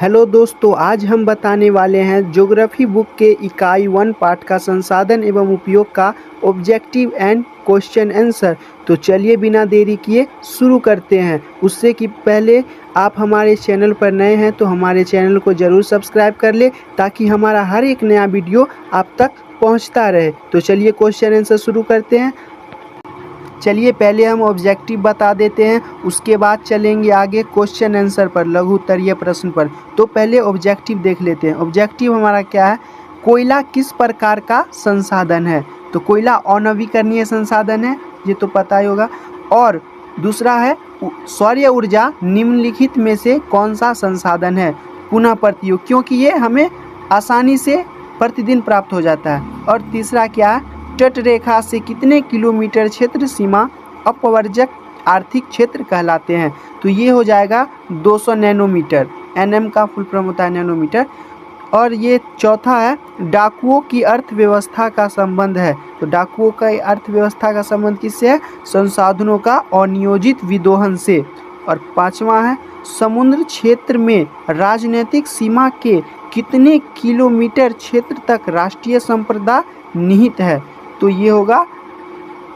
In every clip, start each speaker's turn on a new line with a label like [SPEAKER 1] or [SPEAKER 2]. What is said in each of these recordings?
[SPEAKER 1] Hello दोस्तों, आज हम बताने वाले हैं ज्योग्राफी बुक के इकाई 1 पाठ का संसाधन एवं उपयोग का ऑब्जेक्टिव एंड क्वेश्चन आंसर। तो चलिए बिना देरी किए शुरू करते हैं। उससे कि पहले आप हमारे चैनल पर नए हैं तो हमारे चैनल को ज़रूर सब्सक्राइब कर ले ताकि हमारा हर एक नया वीडियो आप तक पहुंचता रहे। तो चलिए क्वेश्चन आंसर शुरू करते हैं। चलिए पहले हम ऑब्जेक्टिव बता देते हैं, उसके बाद चलेंगे आगे क्वेश्चन आंसर पर, लघु उत्तरीय प्रश्न पर। तो पहले ऑब्जेक्टिव देख लेते हैं। ऑब्जेक्टिव हमारा क्या है? कोयला किस प्रकार का संसाधन है? तो कोयला अनवीकरणीय संसाधन है, ये तो पता ही होगा। और दूसरा है सौर ऊर्जा निम्नलिखित में से कौन सा संसाधन है? पुनः प्रयोग, क्योंकि ये हमें आसानी से प्रतिदिन प्राप्त हो जाता है। और तीसरा क्या है? तट रेखा से कितने किलोमीटर क्षेत्र सीमा अपवर्जक आर्थिक क्षेत्र कहलाते हैं? तो ये हो जाएगा 200 नैनोमीटर। एनएम का फुल फॉर्म होता है नैनोमीटर। और ये चौथा है डाकुओं की अर्थव्यवस्था का संबंध है। तो डाकुओं का अर्थव्यवस्था का संबंध किससे है? संसाधनों का अनियोजित विदोहन से। और पांचवा है समुद्र क्षेत्र में राजनीतिक सीमा के कितने किलोमीटर क्षेत्र तक राष्ट्रीय संप्रदा निहित है? तो ये होगा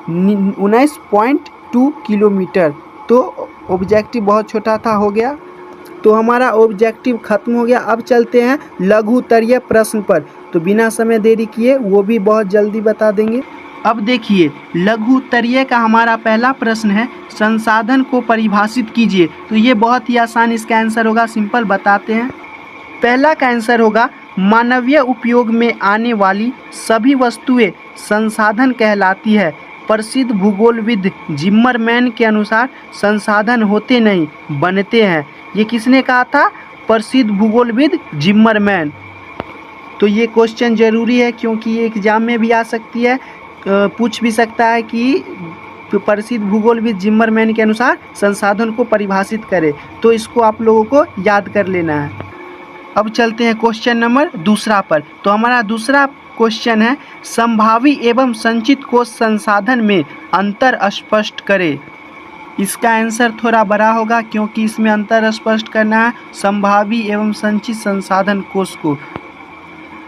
[SPEAKER 1] 19.2 किलोमीटर। तो ऑब्जेक्टिव बहुत छोटा था, हो गया। तो हमारा ऑब्जेक्टिव खत्म हो गया। अब चलते हैं लघु उत्तरीय प्रश्न पर। तो बिना समय देरी किए वो भी बहुत जल्दी बता देंगे। अब देखिए लघु उत्तरीय का हमारा पहला प्रश्न है, संसाधन को परिभाषित कीजिए। तो ये बहुत ही आसान इसका आंसर होगा, सिंपल बताते हैं। पहला का आंसर होगा मानवीय उपयोग में आने वाली सभी वस्तुएं संसाधन कहलाती है। प्रसिद्ध भूगोलविद जिम्मरमैन के अनुसार संसाधन होते नहीं बनते हैं। ये किसने कहा था? प्रसिद्ध भूगोलविद जिम्मरमैन। तो ये क्वेश्चन ज़रूरी है क्योंकि ये एग्जाम में भी आ सकती है, पूछ भी सकता है कि प्रसिद्ध भूगोलविद जिम्मरमैन के अनुसार संसाधन को परिभाषित करे। तो इसको आप लोगों को याद कर लेना है। अब चलते हैं क्वेश्चन नंबर दूसरा पर। तो हमारा दूसरा क्वेश्चन है, संभावी एवं संचित कोश संसाधन में अंतर स्पष्ट करें। इसका आंसर थोड़ा बड़ा होगा क्योंकि इसमें अंतर स्पष्ट करना है संभावी एवं संचित संसाधन कोश को।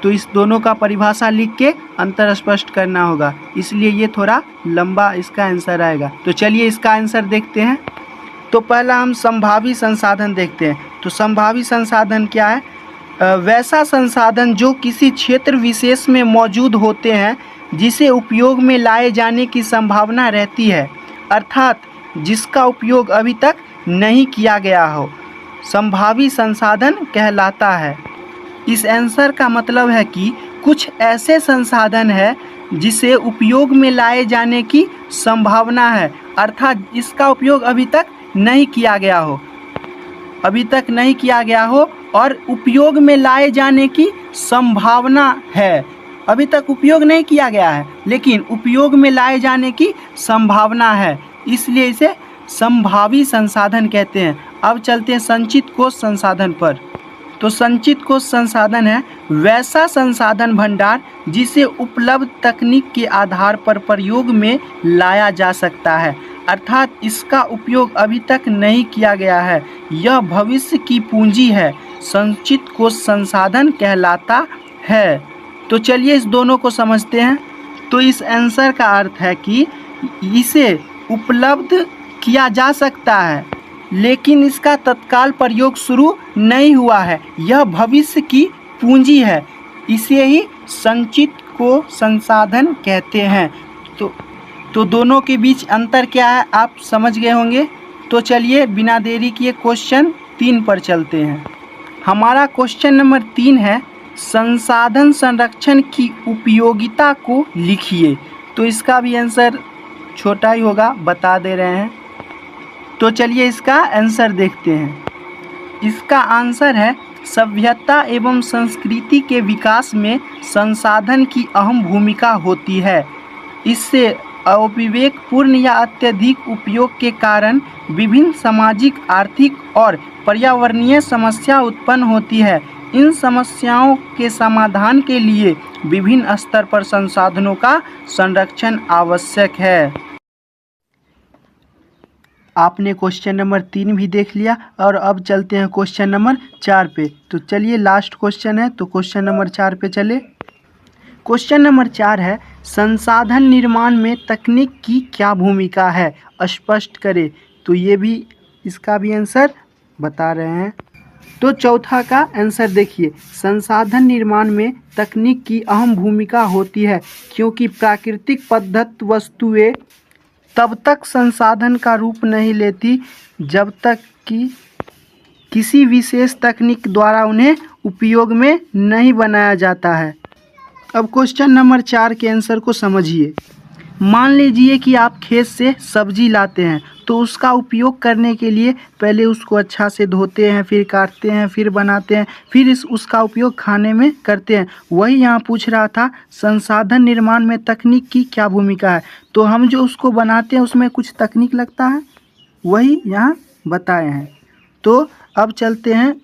[SPEAKER 1] तो इस दोनों का परिभाषा लिख के अंतर स्पष्ट करना होगा, इसलिए ये थोड़ा लंबा इसका आंसर आएगा। तो चलिए इसका आंसर देखते हैं। तो पहला हम संभावी संसाधन देखते हैं। तो संभावी संसाधन क्या है? वैसा संसाधन जो किसी क्षेत्र विशेष में मौजूद होते हैं, जिसे उपयोग में लाए जाने की संभावना रहती है, अर्थात जिसका उपयोग अभी तक नहीं किया गया हो, संभावी संसाधन कहलाता है। इस आंसर का मतलब है कि कुछ ऐसे संसाधन है जिसे उपयोग में लाए जाने की संभावना है, अर्थात इसका उपयोग अभी तक नहीं किया गया हो, अभी तक नहीं किया गया हो और उपयोग में लाए जाने की संभावना है। अभी तक उपयोग नहीं किया गया है लेकिन उपयोग में लाए जाने की संभावना है, इसलिए इसे संभावी संसाधन कहते हैं। अब चलते हैं संचित कोश संसाधन पर। तो संचित कोश संसाधन है वैसा संसाधन भंडार जिसे उपलब्ध तकनीक के आधार पर प्रयोग में लाया जा सकता है, अर्थात इसका उपयोग अभी तक नहीं किया गया है। यह भविष्य की पूंजी है, संचित कोश संसाधन कहलाता है। तो चलिए इस दोनों को समझते हैं। तो इस आंसर का अर्थ है कि इसे उपलब्ध किया जा सकता है लेकिन इसका तत्काल प्रयोग शुरू नहीं हुआ है, यह भविष्य की पूंजी है, इसे ही संचित को संसाधन कहते हैं। तो दोनों के बीच अंतर क्या है आप समझ गए होंगे। तो चलिए बिना देरी किए क्वेश्चन 3 पर चलते हैं। हमारा क्वेश्चन नंबर 3 है, संसाधन संरक्षण की उपयोगिता को लिखिए। तो इसका भी आंसर छोटा ही होगा, बता दे रहे हैं। तो चलिए इसका आंसर देखते हैं। इसका आंसर है सभ्यता एवं संस्कृति के विकास में संसाधन की अहम भूमिका होती है। इससे अविवेकपूर्ण या अत्यधिक उपयोग के कारण विभिन्न सामाजिक, आर्थिक और पर्यावरणीय समस्या उत्पन्न होती है। इन समस्याओं के समाधान के लिए विभिन्न स्तर पर संसाधनों का संरक्षण आवश्यक है। आपने क्वेश्चन नंबर 3 भी देख लिया और अब चलते हैं क्वेश्चन नंबर 4 पे। तो चलिए लास्ट क्वेश्चन है, तो क्वेश्चन नंबर 4 पे चले। क्वेश्चन नंबर 4 है, संसाधन निर्माण में तकनीक की क्या भूमिका है, स्पष्ट करें। तो ये भी इसका भी आंसर बता रहे हैं। तो चौथा का आंसर देखिए, संसाधन निर्माण में तकनीक की अहम भूमिका होती है क्योंकि प्राकृतिक पदार्थ वस्तुएं तब तक संसाधन का रूप नहीं लेती जब तक कि किसी विशेष तकनीक द्वारा उन्हें उपयोग में नहीं बनाया जाता है। अब क्वेश्चन नंबर 4 के आंसर को समझिए। मान लीजिए कि आप खेत से सब्जी लाते हैं, तो उसका उपयोग करने के लिए पहले उसको अच्छा से धोते हैं, फिर काटते हैं, फिर बनाते हैं, फिर उसका उपयोग खाने में करते हैं। वही यहाँ पूछ रहा था, संसाधन निर्माण में तकनीक की क्या भूमिका है। तो हम जो उसको बनाते हैं उसमें कुछ तकनीक लगता है, वही यहाँ बताए हैं। तो अब चलते हैं,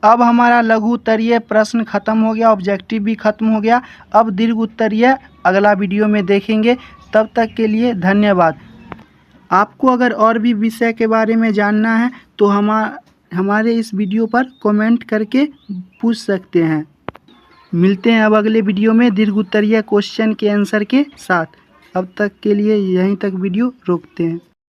[SPEAKER 1] अब हमारा लघु उत्तरीय प्रश्न खत्म हो गया, ऑब्जेक्टिव भी खत्म हो गया। अब दीर्घ उत्तरीय अगला वीडियो में देखेंगे। तब तक के लिए धन्यवाद। आपको अगर और भी विषय के बारे में जानना है तो हमारे इस वीडियो पर कमेंट करके पूछ सकते हैं। मिलते हैं अब अगले वीडियो में दीर्घ उत्तरीय क्वेश्चन के आंसर के साथ। अब तक के लिए यहीं तक वीडियो रोकते हैं।